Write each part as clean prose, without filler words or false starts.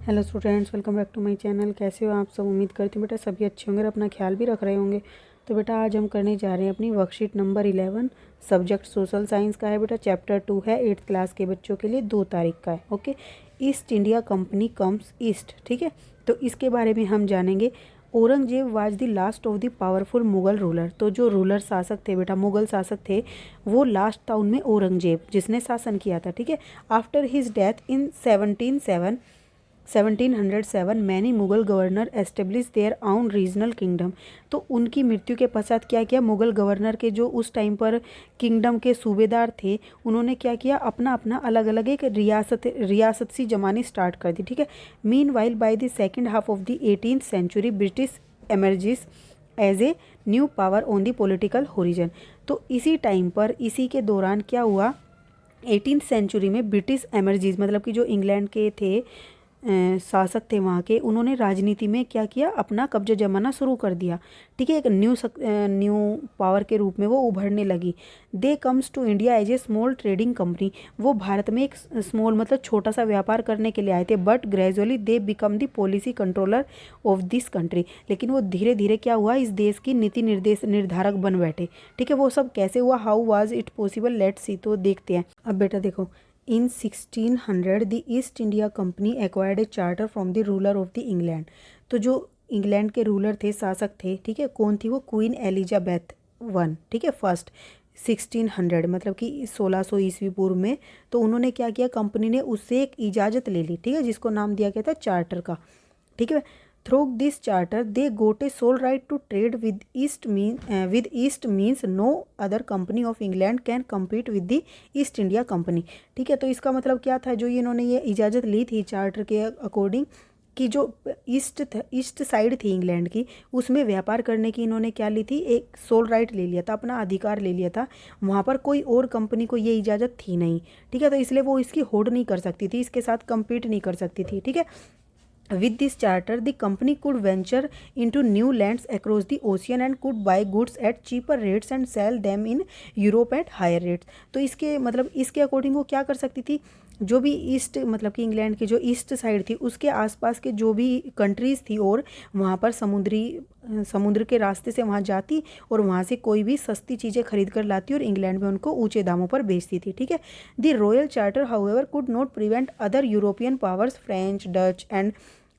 Hello students, welcome back to my channel. कैसे हो आप सब? उम्मीद करती हूँ बेटा सभी अच्छे होंगे और अपना ख्याल भी रख रहे होंगे। तो बेटा आज हम करने जा रहे हैं अपनी worksheet number 11। Subject social science का है बेटा। चैप्टर 2 है, 8th क्लास के बच्चों के लिए, 2 तारीख का है। Okay, east India company comes east. ठीक है, तो इसके बारे में हम जानेंगे। Aurangzeb was the last of the powerful Mughal ruler. तो जो रूलर शासक थे बेटा, मुगल शासक थे, वो लास्ट था उनमें औरंगजेब, जिसने शासन किया था। ठीक है, after his death in 1707 many Mughal governor establish their own regional kingdom. तो उनकी मृत्यु के पश्चात क्या किया, मुगल गवर्नर के जो उस टाइम पर किंगडम के सूबेदार थे, उन्होंने क्या किया, अपना अपना अलग अलग एक रियासत सी जमानी स्टार्ट कर दी। ठीक है, meanwhile by the second half of the 18th century British emerges as a new power on the political horizon. तो इसी टाइम पर, इसी के दौरान क्या हुआ, 18th सेंचुरी में ब्रिटिश एमर्जीज मतलब कि जो इंग्लैंड के थे, शासक थे वहाँ के, उन्होंने राजनीति में क्या किया, अपना कब्जा जमाना शुरू कर दिया। ठीक है, एक न्यू पावर के रूप में वो उभरने लगी। They comes to India as a small trading company. वो भारत में एक स्मॉल मतलब छोटा सा व्यापार करने के लिए आए थे। But gradually they become the policy controller of this country. लेकिन वो धीरे धीरे क्या हुआ, इस देश की नीति निर्धारक बन बैठे। ठीक है, वो सब कैसे हुआ, how was it possible, let's see. तो देखते हैं। अब बेटा देखो, इन 1600 the East India company acquired A charter from the ruler of the England. तो जो इंग्लैंड के रूलर थे, शासक थे, ठीक है, कौन थी वो, क्वीन एलिजाबेथ वन। ठीक है, फर्स्ट 1600 मतलब कि 1600 ईस्वी पूर्व में। तो उन्होंने क्या किया, कंपनी ने उससे एक इजाज़त ले ली। ठीक है, जिसको नाम दिया गया था चार्टर का। ठीक है, through this charter they got a sole right to trade with east means no other company of England can compete with the East India Company. ठीक है, तो इसका मतलब क्या था, जो इन्होंने ये इजाज़त ली थी चार्टर के अकॉर्डिंग, कि जो ईस्ट साइड थी इंग्लैंड की, उसमें व्यापार करने की इन्होंने क्या ली थी, एक सोल राइट ले लिया था, अपना अधिकार ले लिया था। वहाँ पर कोई और कंपनी को ये इजाज़त थी नहीं। ठीक है, तो इसलिए वो इसकी होड़ नहीं कर सकती थी, इसके साथ कम्पीट नहीं कर सकती थी। ठीक है, with this charter, the company could venture into new lands across the ocean and could buy goods at cheaper rates and sell them in Europe at higher rates। तो इसके मतलब इसके अकॉर्डिंग वो क्या कर सकती थी, जो भी ईस्ट मतलब कि इंग्लैंड की जो ईस्ट साइड थी, उसके आसपास के जो भी कंट्रीज़ थी, और वहाँ पर समुद्र के रास्ते से वहाँ जाती और वहाँ से कोई भी सस्ती चीज़ें खरीद कर लाती और इंग्लैंड में उनको ऊंचे दामों पर बेचती थी। ठीक है, the royal charter however could not prevent other European powers, French, Dutch and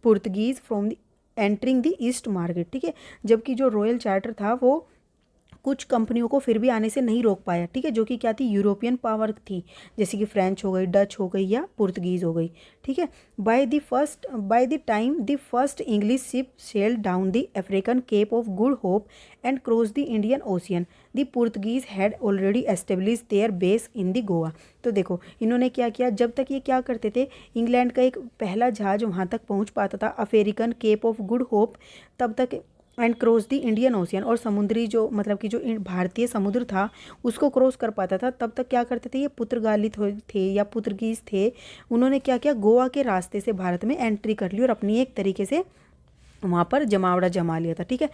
Portuguese from entering the east market. ठीक है, जबकि जो रॉयल चार्टर था वो कुछ कंपनियों को फिर भी आने से नहीं रोक पाया। ठीक है, जो कि क्या थी, यूरोपियन पावर थी, जैसे कि फ्रेंच हो गई, डच हो गई या पुर्तगीज हो गई। ठीक है, by the time the first English ship sailed down the African Cape of Good Hope and cross the Indian Ocean, the Portuguese had already establish their base in the Goa. तो देखो इन्होंने क्या किया, जब तक ये क्या करते थे, इंग्लैंड का एक पहला जहाज वहाँ तक पहुँच पाता था, African Cape of Good Hope, तब तक and cross the Indian Ocean, और समुद्री जो मतलब कि जो भारतीय समुद्र था उसको क्रॉस कर पाता था, तब तक क्या करते थे, ये पुर्तगाली थे या पुर्तगीज थे, उन्होंने क्या किया, गोवा के रास्ते से भारत में एंट्री कर ली और अपनी एक तरीके से वहाँ पर जमावड़ा जमा लिया था। ठीक है,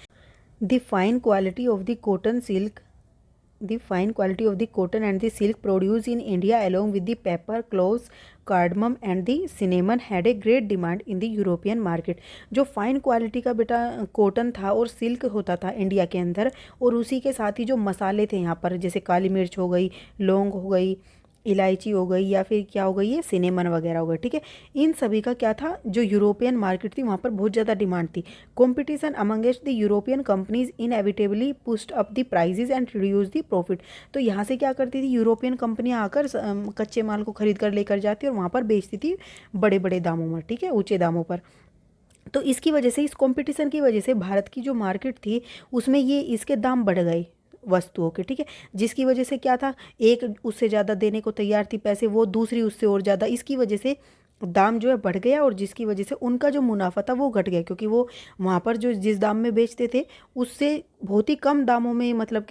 the fine quality of the cotton silk the fine quality of the cotton and the silk produced in India along with the pepper, cloves, cardamom and the cinnamon had a great demand in the European market। जो fine quality का बेटा cotton था और silk होता था India के अंदर, और उसी के साथ ही जो मसाले थे यहाँ पर, जैसे काली मिर्च हो गई, लौंग हो गई, इलायची हो गई, या फिर क्या हो गई, ये सिनेमन वगैरह हो गई। ठीक है, इन सभी का क्या था, जो यूरोपियन मार्केट थी वहाँ पर बहुत ज़्यादा डिमांड थी। Competition amongst the European companies inevitably pushed up the prices and reduce the profit. तो यहाँ से क्या करती थी, यूरोपियन कंपनियाँ आकर कच्चे माल को खरीद कर लेकर जाती और वहाँ पर बेचती थी बड़े बड़े दामों में। ठीक है, ऊँचे दामों पर। तो इसकी वजह से, इस कंपटीशन की वजह से भारत की जो मार्केट थी उसमें ये इसके दाम बढ़ गए वस्तुओं के। ठीक है, जिसकी वजह से क्या था, एक उससे ज़्यादा देने को तैयार थी पैसे, वो दूसरी उससे और ज़्यादा, इसकी वजह से दाम जो है बढ़ गया, और जिसकी वजह से उनका जो मुनाफा था वो घट गया, क्योंकि वो वहाँ पर जो जिस दाम में बेचते थे उससे बहुत ही कम दामों में मतलब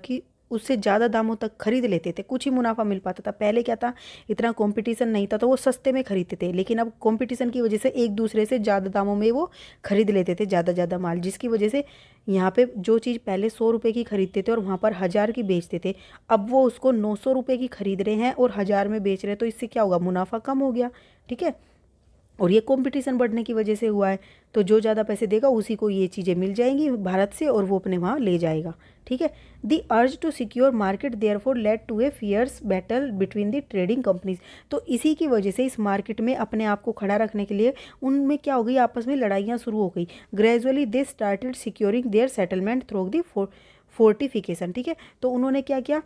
कि उससे ज़्यादा दामों तक खरीद लेते थे, कुछ ही मुनाफा मिल पाता था। पहले क्या था, इतना कंपटीशन नहीं था तो वो सस्ते में खरीदते थे, लेकिन अब कंपटीशन की वजह से एक दूसरे से ज़्यादा दामों में वो खरीद लेते थे, ज़्यादा माल, जिसकी वजह से यहाँ पे जो चीज़ पहले 100 रुपये की खरीदते थे और वहाँ पर 1000 की बेचते थे, अब वो उसको 900 रुपये की खरीद रहे हैं और 1000 में बेच रहे हैं। तो इससे क्या होगा, मुनाफा कम हो गया। ठीक है, और ये कंपटीशन बढ़ने की वजह से हुआ है। तो जो ज़्यादा पैसे देगा उसी को ये चीज़ें मिल जाएंगी भारत से और वो अपने वहाँ ले जाएगा। ठीक है। The urge to secure market therefore led to a fierce battle between the trading companies. तो इसी की वजह से इस मार्केट में अपने आप को खड़ा रखने के लिए उनमें क्या हो गई, आपस में लड़ाइयाँ शुरू हो गई। Gradually they started securing their settlement through the fortification. ठीक है। तो उन्होंने क्या किया,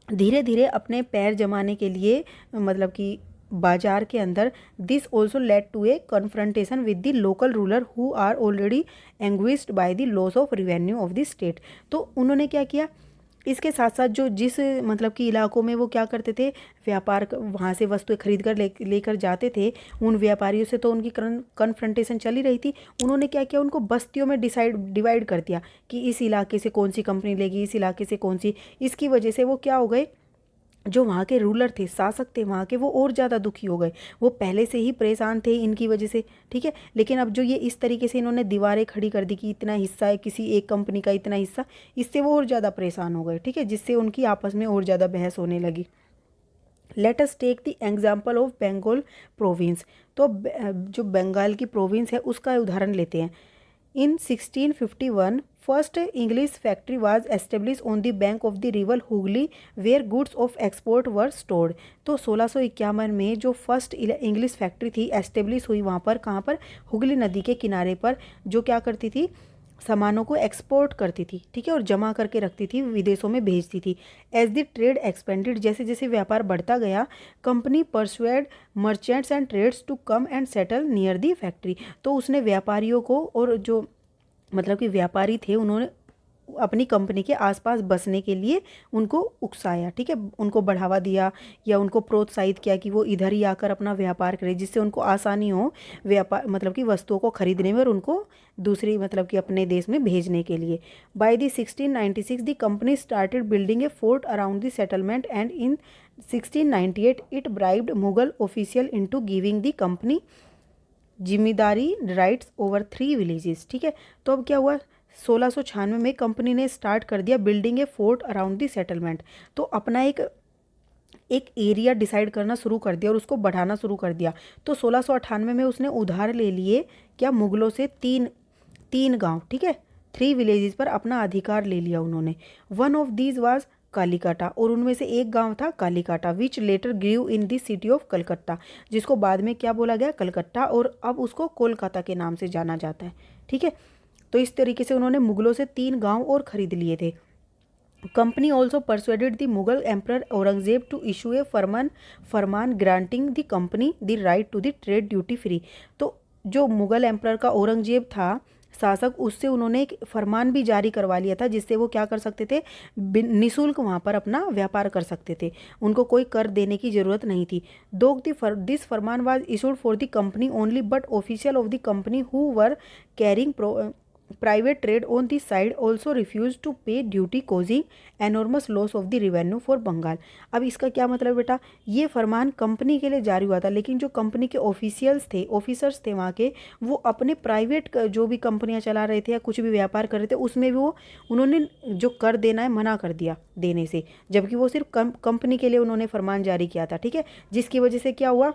धीरे धीरे अपने पैर जमाने के लिए, मतलब कि बाजार के अंदर, this also led to a confrontation with the local ruler who are already anguished by the loss of revenue of the state. तो उन्होंने क्या किया, इसके साथ साथ जो जिस मतलब कि इलाकों में वो क्या करते थे, व्यापार वहाँ से वस्तुएं खरीद कर लेकर जाते थे, उन व्यापारियों से तो उनकी कन्फ्रंटेशन चली रही थी। उन्होंने क्या किया, उनको बस्तियों में डिवाइड कर दिया कि इस इलाके से कौन सी कंपनी लेगी, इस इलाके से कौन सी। इसकी वजह से वो क्या हो गए, जो वहाँ के रूलर थे, शासक थे वहाँ के, वो और ज़्यादा दुखी हो गए। वो पहले से ही परेशान थे इनकी वजह से। ठीक है। लेकिन अब जो ये इस तरीके से इन्होंने दीवारें खड़ी कर दी कि इतना हिस्सा है किसी एक कंपनी का, इतना हिस्सा, इससे वो और ज़्यादा परेशान हो गए। ठीक है। जिससे उनकी आपस में और ज़्यादा बहस होने लगी। Let us take the example of Bengal province. तो जो बंगाल की प्रोविंस है उसका उदाहरण लेते हैं। In 1651, first English factory was established on the bank of the river Hooghly, where goods of export were stored। तो 1651 में जो फर्स्ट इंग्लिश फैक्ट्री थी एस्टेब्लिश हुई वहाँ पर, कहाँ पर, हुगली नदी के किनारे पर, जो क्या करती थी, सामानों को एक्सपोर्ट करती थी। ठीक है। और जमा करके रखती थी, विदेशों में भेजती थी। एज द ट्रेड एक्सपेंडेड, जैसे जैसे व्यापार बढ़ता गया, company persuade merchants and trades to come and settle near the factory. तो उसने व्यापारियों को, और जो मतलब कि व्यापारी थे, उन्होंने अपनी कंपनी के आसपास बसने के लिए उनको उकसाया। ठीक है। उनको बढ़ावा दिया या उनको प्रोत्साहित किया कि वो इधर ही आकर अपना व्यापार करें, जिससे उनको आसानी हो व्यापार, मतलब कि वस्तुओं को खरीदने में और उनको दूसरी, मतलब कि अपने देश में भेजने के लिए। By the 1696 the company started building A fort around the settlement and in 1698 it bribed Mughal official into giving the company जिम्मेदारी राइट्स ओवर 3 विलेजेस। ठीक है। तो अब क्या हुआ, 1696 में कंपनी ने स्टार्ट कर दिया building A fort around the settlement. तो अपना एक एरिया डिसाइड करना शुरू कर दिया और उसको बढ़ाना शुरू कर दिया। तो 1698 में उसने उधार ले लिए क्या, मुगलों से तीन गांव। ठीक है। 3 विलेजेस पर अपना अधिकार ले लिया उन्होंने। One of these was Kalikata, और उनमें से एक गांव था Kalikata, which later grew in the city of Calcutta, जिसको बाद में क्या बोला गया, कलकत्ता, और अब उसको कोलकाता के नाम से जाना जाता है। ठीक है। तो इस तरीके से उन्होंने मुगलों से 3 गांव और खरीद लिए थे। Company also persuaded the Mughal emperor Aurangzeb to issue a फरमान granting the company the right to the trade duty free. तो जो मुगल एम्पर का औरंगजेब था शासक, उससे उन्होंने एक फरमान भी जारी करवा लिया था, जिससे वो क्या कर सकते थे, निःशुल्क वहाँ पर अपना व्यापार कर सकते थे, उनको कोई कर देने की ज़रूरत नहीं थी। दो दिस फरमान was issued for the company only, but official of the company who were carrying private trade on the side also refuse to pay duty, causing enormous loss of the revenue for Bengal. अब इसका क्या मतलब बेटा, ये फरमान company के लिए जारी हुआ था, लेकिन जो कंपनी के ऑफिसर्स थे वहाँ के, वो अपने प्राइवेट जो भी कंपनियाँ चला रहे थे या कुछ भी व्यापार कर रहे थे, उसमें भी वो उन्होंने जो कर देना है मना कर दिया देने से, जबकि वो सिर्फ कंपनी के लिए उन्होंने फरमान जारी किया था। ठीक है। जिसकी वजह से क्या हुआ,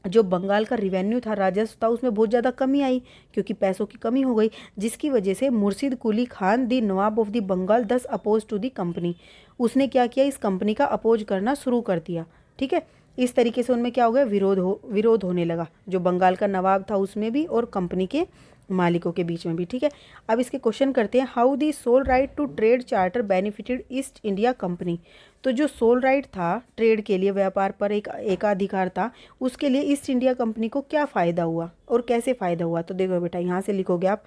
जो बंगाल का रिवेन्यू था, राजस्व था, उसमें बहुत ज़्यादा कमी आई, क्योंकि पैसों की कमी हो गई, जिसकी वजह से मुर्शिद कुली खान दी नवाब ऑफ द बंगाल दस अपोज टू द कंपनी, उसने क्या किया, इस कंपनी का अपोज करना शुरू कर दिया। ठीक है। इस तरीके से उनमें क्या हो गया, विरोध होने लगा, जो बंगाल का नवाब था उसमें भी और कंपनी के मालिकों के बीच में भी। ठीक है। अब इसके क्वेश्चन करते हैं, how the sole right to trade charter benefited East India Company. तो जो सोल राइट था ट्रेड के लिए, व्यापार पर एक एकाधिकार था, उसके लिए ईस्ट इंडिया कंपनी को क्या फ़ायदा हुआ और कैसे फ़ायदा हुआ। तो देखो बेटा, यहाँ से लिखोगे आप,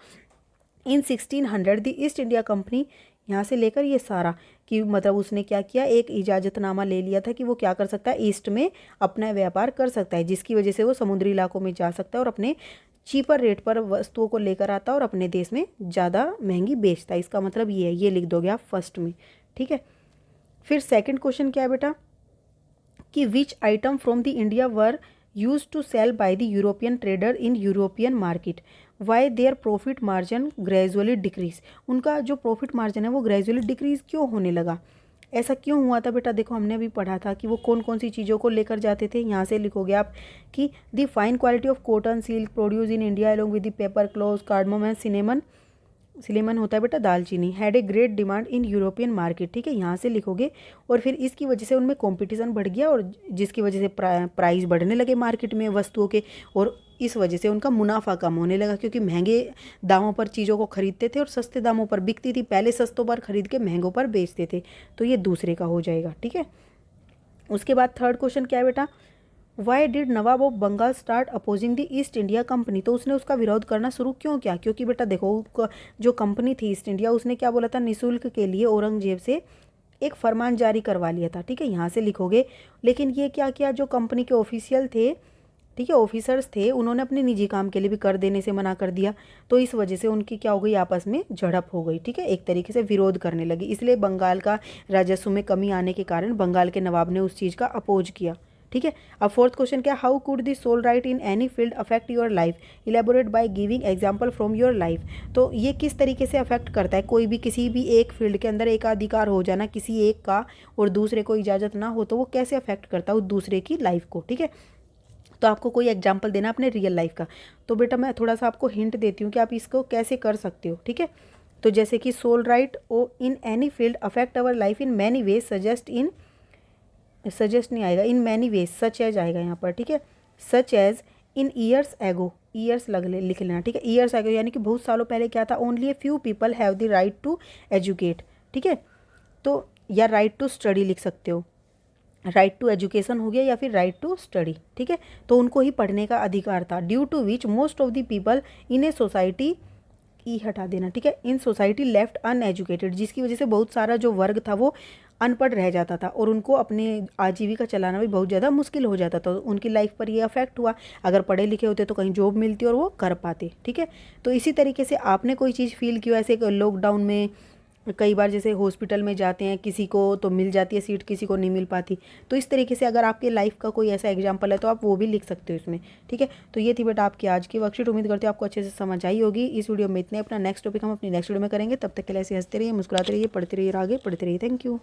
इन 1600 द ईस्ट इंडिया कंपनी, यहाँ से लेकर ये सारा कि मतलब उसने क्या किया, एक इजाज़तनामा ले लिया था कि वो क्या कर सकता है, ईस्ट में अपना व्यापार कर सकता है, जिसकी वजह से वो समुद्री इलाकों में जा सकता है और अपने चीपर रेट पर वस्तुओं को लेकर आता है और अपने देश में ज़्यादा महंगी बेचता है। इसका मतलब ये है, ये लिख दोगे आप फर्स्ट में। ठीक है। फिर सेकंड क्वेश्चन क्या है बेटा, कि which item from the India were used to sell by the European trader in European market, why their profit margin gradually decrease. उनका जो प्रॉफिट मार्जिन है वो ग्रेजुअली डिक्रीज क्यों होने लगा। ऐसा क्यों हुआ था बेटा? देखो हमने अभी पढ़ा था कि वो कौन कौन सी चीज़ों को लेकर जाते थे। यहाँ से लिखोगे आप कि the fine quality of cotton silk produce in India along with the paper cloth cardamom and cinnamon, cinnamon होता है बेटा दालचीनी, had a great demand in European market. ठीक है, यहाँ से लिखोगे। और फिर इसकी वजह से उनमें कंपटीशन बढ़ गया और जिसकी वजह से प्राइस बढ़ने लगे मार्केट में वस्तुओं के, और इस वजह से उनका मुनाफा कम होने लगा क्योंकि महंगे दामों पर चीज़ों को खरीदते थे और सस्ते दामों पर बिकती थी। पहले सस्तों पर खरीद के महंगों पर बेचते थे। तो ये दूसरे का हो जाएगा। ठीक है, उसके बाद थर्ड क्वेश्चन क्या है बेटा? Why did Nawab of Bengal start opposing the East India Company? तो उसने उसका विरोध करना शुरू क्यों किया? क्योंकि बेटा देखो जो कंपनी थी ईस्ट इंडिया, उसने क्या बोला था? निःशुल्क के लिए औरंगजेब से एक फरमान जारी करवा लिया था। ठीक है, यहाँ से लिखोगे। लेकिन ये क्या किया, जो कंपनी के ऑफिशियल थे, ठीक है, ऑफिसर्स थे, उन्होंने अपने निजी काम के लिए भी कर देने से मना कर दिया। तो इस वजह से उनकी क्या हो गई, आपस में झड़प हो गई। ठीक है, एक तरीके से विरोध करने लगी। इसलिए बंगाल का राजस्व में कमी आने के कारण बंगाल के नवाब ने उस चीज़ का अपोज किया। ठीक है, अब फोर्थ क्वेश्चन क्या? How could the sole right in any field affect your life? Elaborate by giving example from your life. तो ये किस तरीके से अफेक्ट करता है? कोई भी किसी भी एक फील्ड के अंदर एकाधिकार हो जाना किसी एक का और दूसरे को इजाज़त ना हो, तो वो कैसे अफेक्ट करता है उस दूसरे की लाइफ को। ठीक है, तो आपको कोई एग्जाम्पल देना अपने रियल लाइफ का। तो बेटा मैं थोड़ा सा आपको हिंट देती हूँ कि आप इसको कैसे कर सकते हो। ठीक है, तो जैसे कि सोल राइट ओ in any field affect our life in many ways, suggest नहीं आएगा, in many ways, such as आएगा यहाँ पर। ठीक है, such as in years ago, years लिख लेना। ठीक है, ईयर्स एगो यानी कि बहुत सालों पहले क्या था? Only a few people have the right to educate. ठीक है, तो या राइट टू स्टडी लिख सकते हो, राइट टू एजुकेशन हो गया या फिर राइट टू स्टडी। ठीक है, तो उनको ही पढ़ने का अधिकार था। Due to which most of the people in a society, ई हटा देना। ठीक है, इन सोसाइटी लेफ्ट अनएजुकेटेड, जिसकी वजह से बहुत सारा जो वर्ग था वो अनपढ़ रह जाता था और उनको अपने आजीविका चलाना भी बहुत ज़्यादा मुश्किल हो जाता था। उनकी लाइफ पर ये अफेक्ट हुआ। अगर पढ़े लिखे होते तो कहीं जॉब मिलती और वो कर पाते। ठीक है, तो इसी तरीके से आपने कोई चीज़ फील की ऐसे लॉकडाउन में कई बार जैसे हॉस्पिटल में जाते हैं, किसी को तो मिल जाती है सीट, किसी को नहीं मिल पाती। तो इस तरीके से अगर आपके लाइफ का कोई ऐसा एग्जांपल है तो आप वो भी लिख सकते हो इसमें। ठीक है, तो ये थी बेटा आपकी आज की वर्कशीट। उम्मीद करते हो आपको अच्छे से समझ आई होगी। इस वीडियो में इतने। अपना नेक्स्ट टॉपिक हम अपनी नेक्स्ट वीडियो में करेंगे। तब तक के लिए ऐसे हंसते रहिए, मुस्कुराते रहिए, पढ़ते रहिए, आगे पढ़ते रहिए। Thank you.